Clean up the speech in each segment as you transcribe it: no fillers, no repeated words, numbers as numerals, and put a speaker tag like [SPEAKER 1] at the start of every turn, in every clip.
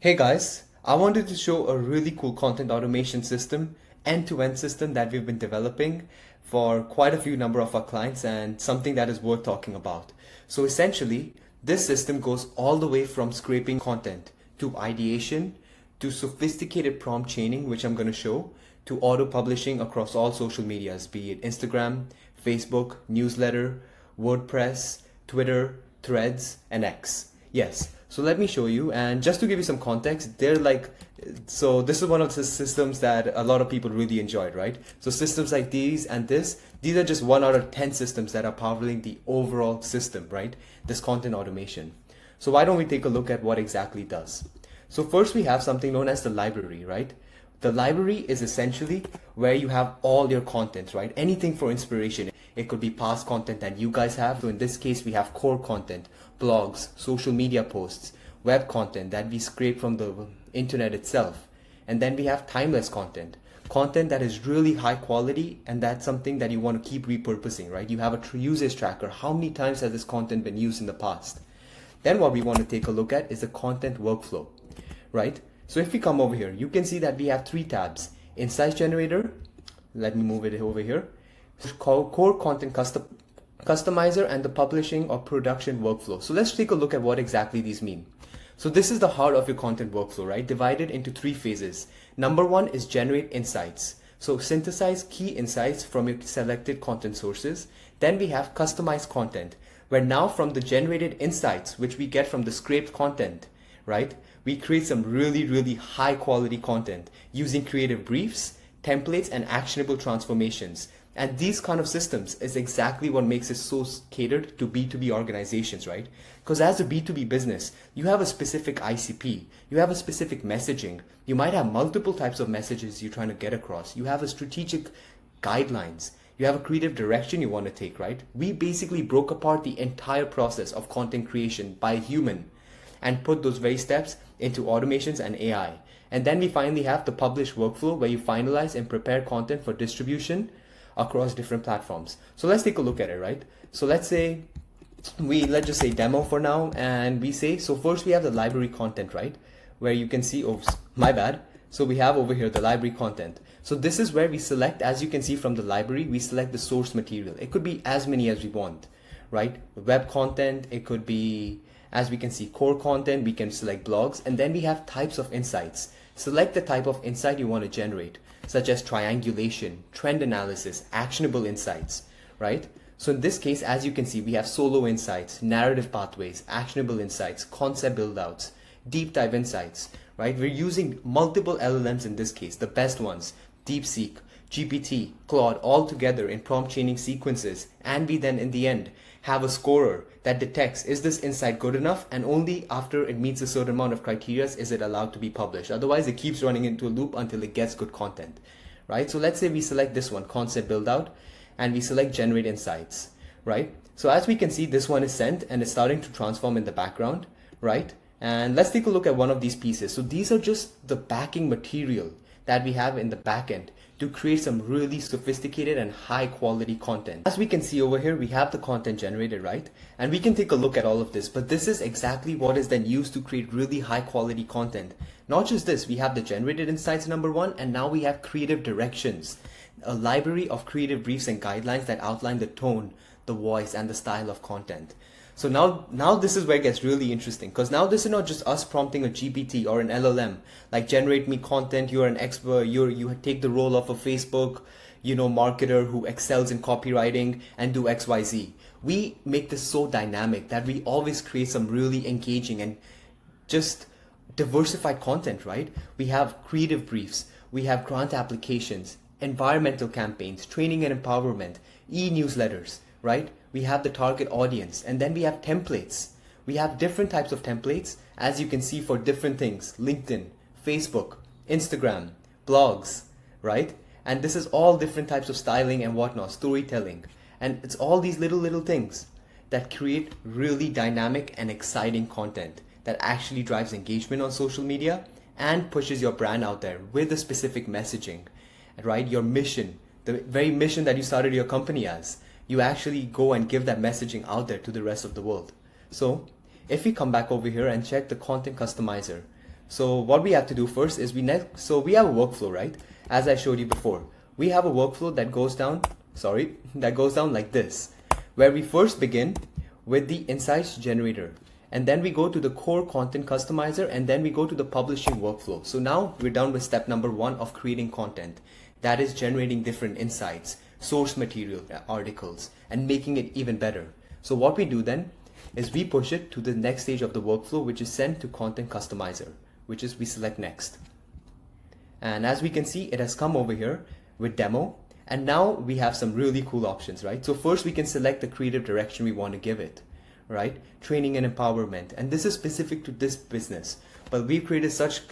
[SPEAKER 1] Hey guys, I wanted to show a really cool content automation system, end-to-end system that we've been developing for quite a few number of our clients and something that is worth talking about. So essentially, this system goes all the way from scraping content to ideation to sophisticated prompt chaining, which I'm going to show, to auto publishing across all social medias, be it Instagram, Facebook, newsletter, WordPress, Twitter, Threads, and X. Yes, so let me show you, and just to give you some context, so this is one of the systems that a lot of people really enjoyed, right? So systems like these and these are just 1 out of 10 systems that are powering the overall system, right? This content automation. So why don't we take a look at what exactly it does? So first we have something known as the library, right? The library is essentially where you have all your content, right? Anything for inspiration. It could be past content that you guys have. So in this case, we have core content, blogs, social media posts, web content that we scrape from the internet itself. And then we have timeless content, content that is really high quality, and that's something that you want to keep repurposing, right? You have a usage tracker. How many times has this content been used in the past? Then what we want to take a look at is the content workflow, right? So if we come over here, you can see that we have 3 tabs. Insights generator, let me move it over here. It's called core content customizer and the publishing or production workflow. So let's take a look at what exactly these mean. So this is the heart of your content workflow, right? Divided into 3 phases. Number 1 is generate insights. So synthesize key insights from your selected content sources. Then we have customize content, where now from the generated insights, which we get from the scraped content, right? We create some really high quality content using creative briefs, templates, and actionable transformations. And these kind of systems is exactly what makes it so catered to B2B organizations, right? Because as a B2B business, you have a specific ICP, you have a specific messaging, you might have multiple types of messages you're trying to get across, you have a strategic guidelines, you have a creative direction you want to take, right? We basically broke apart the entire process of content creation by a human and put those very steps into automations and AI. And then we finally have the publish workflow where you finalize and prepare content for distribution across different platforms. So let's take a look at it, right? So let's just say demo for now, and we say, so first we have the library content, right? Where you can see, oops, my bad. So we have over here the library content. So this is where we select, as you can see from the library, we select the source material. It could be as many as we want, right? Web content, it could be, as we can see, core content, we can select blogs, and then we have types of insights. Select the type of insight you want to generate, such as triangulation, trend analysis, actionable insights, right? So in this case, as you can see, we have solo insights, narrative pathways, actionable insights, concept build-outs, deep dive insights, right? We're using multiple LLMs in this case, the best ones, DeepSeek, GPT, Claude, all together in prompt chaining sequences, and we then in the end have a scorer that detects, is this insight good enough, and only after it meets a certain amount of criteria is it allowed to be published. Otherwise it keeps running into a loop until it gets good content, right? So let's say we select this one, concept build out, and we select generate insights, right? So as we can see, this one is sent and it's starting to transform in the background, right? And let's take a look at one of these pieces. So these are just the backing material that we have in the backend to create some really sophisticated and high quality content. As we can see over here, we have the content generated, right? And we can take a look at all of this, but this is exactly what is then used to create really high quality content. Not just this, we have the generated insights number 1, and now we have creative directions, a library of creative briefs and guidelines that outline the tone, the voice, and the style of content. So now this is where it gets really interesting, because now this is not just us prompting a GPT or an LLM, like generate me content, you're an expert, you take the role of a Facebook, marketer who excels in copywriting and do XYZ. We make this so dynamic that we always create some really engaging and just diversified content, right? We have creative briefs, we have grant applications, environmental campaigns, training and empowerment, e-newsletters, right? We have the target audience, and then we have templates. We have different types of templates, as you can see, for different things: LinkedIn, Facebook, Instagram, blogs, right? And this is all different types of styling and whatnot, storytelling. And it's all these little things that create really dynamic and exciting content that actually drives engagement on social media and pushes your brand out there with a specific messaging, right? Your mission, the very mission that you started your company as. You actually go and give that messaging out there to the rest of the world. So if we come back over here and check the content customizer, So what we have to do first is we have a workflow, right? As I showed you before, we have a workflow that goes down, like this, where we first begin with the insights generator, and then we go to the core content customizer, and then we go to the publishing workflow. So now we're done with step number 1 of creating content, that is generating different insights, source material, articles, and making it even better. So what we do then is we push it to the next stage of the workflow, which is sent to content customizer, which is we select next. And as we can see, it has come over here with demo, and now we have some really cool options, right? So first we can select the creative direction we want to give it, right? Training and empowerment, and this is specific to this business, but we've created such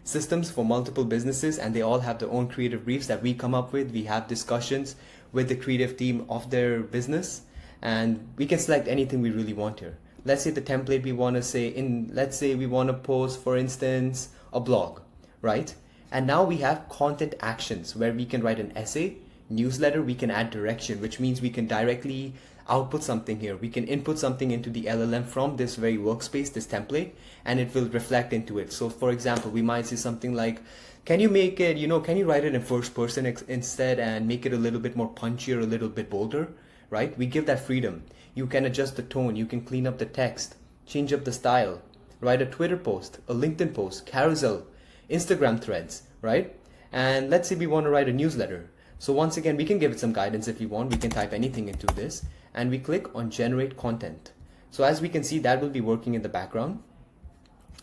[SPEAKER 1] systems for multiple businesses, and they all have their own creative briefs that we come up with. We have discussions with the creative team of their business, and we can select anything we really want here. Let's say the template we want to say let's say we want to post, for instance, a blog, right? And now we have content actions where we can write an essay, newsletter, we can add direction, which means we can directly output something here. We can input something into the LLM from this very workspace, this template, and it will reflect into it. So for example, we might say something like, can you make it, can you write it in first person instead and make it a little bit more punchier, a little bit bolder, right? We give that freedom. You can adjust the tone, you can clean up the text, change up the style, write a Twitter post, a LinkedIn post, carousel, Instagram threads, right? And let's say we want to write a newsletter. So once again, we can give it some guidance if we want. We can type anything into this, and we click on generate content. So as we can see, that will be working in the background.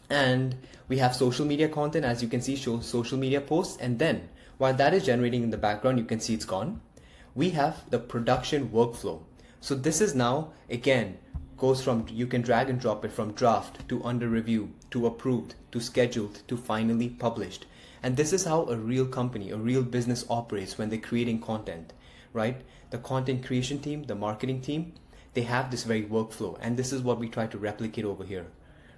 [SPEAKER 1] And we have social media content, as you can see, show social media posts. And then while that is generating in the background, you can see it's gone. We have the production workflow. So this is now, again, goes from, you can drag and drop it from draft to under review to approved to scheduled to finally published. And this is how a real company, a real business operates when they're creating content, right? The content creation team, the marketing team, they have this very workflow, and this is what we try to replicate over here,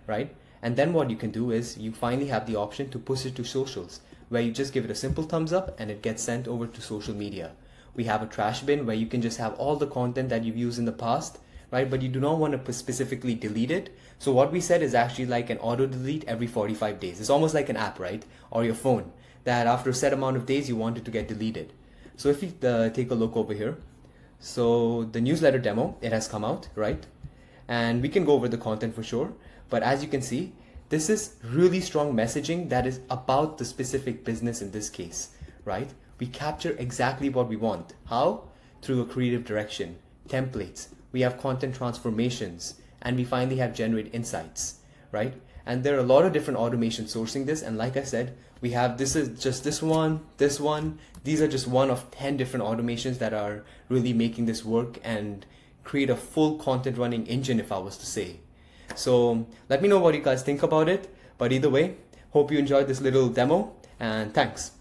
[SPEAKER 1] right? And then what you can do is you finally have the option to push it to socials, where you just give it a simple thumbs up and it gets sent over to social media. We have a trash bin where you can just have all the content that you've used in the past, right? But you do not want to specifically delete it. So what we said is actually like an auto delete every 45 days. It's almost like an app, right? Or your phone, that after a set amount of days you want it to get deleted. So if you take a look over here, so the newsletter demo, it has come out, right? And we can go over the content for sure. But as you can see, this is really strong messaging that is about the specific business in this case, right? We capture exactly what we want. How? Through a creative direction, templates. We have content transformations, and we finally have generate insights, right? And there are a lot of different automations sourcing this. And like I said, we have, this is just this one. These are just one of 10 different automations that are really making this work and create a full content running engine, if I was to say. So let me know what you guys think about it. But either way, hope you enjoyed this little demo, and thanks.